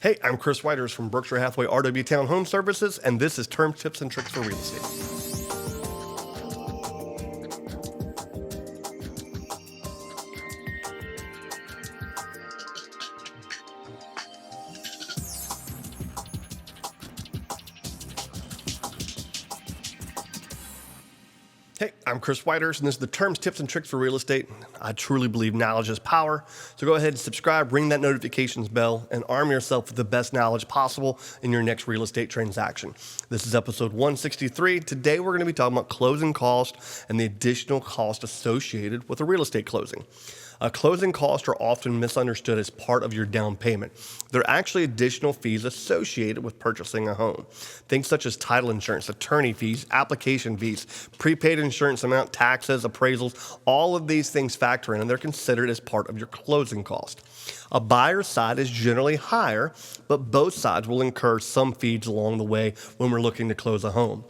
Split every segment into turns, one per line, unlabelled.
Hey, I'm Chris Whitehurst from Berkshire Hathaway-RW Town Home Services, and this is Terms, Tips, and Tricks for Real Estate. Hey, I'm Chris Whitehurst, and this is the Terms, Tips, and Tricks for Real Estate. I truly believe knowledge is power, so go ahead and subscribe, ring that notifications bell, and arm yourself with the best knowledge possible in your next real estate transaction. This is episode 163. Today, we're going to be talking about closing costs and the additional cost associated with a real estate closing. Closing costs are often misunderstood as part of your down payment. They're actually additional fees associated with purchasing a home. Things such as title insurance, attorney fees, application fees, prepaid insurance amount, taxes, appraisals, all of these things factor in, and they're considered as part of your closing cost. A buyer's side is generally higher, but both sides will incur some fees along the way when we're looking to close a home.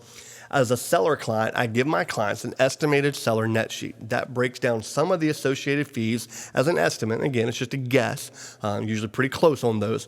As a seller client, I give my clients an estimated seller net sheet that breaks down some of the associated fees as an estimate. Again, it's just a guess, usually pretty close on those.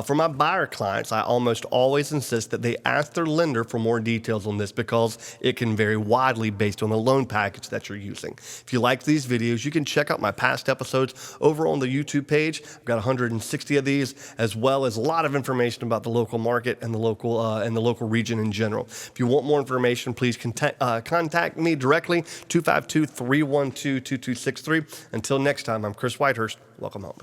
For my buyer clients, I almost always insist that they ask their lender for more details on this because it can vary widely based on the loan package that you're using. If you like these videos, you can check out my past episodes over on the YouTube page. I've got 160 of these, as well as a lot of information about the local market and the local region in general. If you want more information, please contact me directly, 252-312-2263. Until next time, I'm Chris Whitehurst. Welcome home.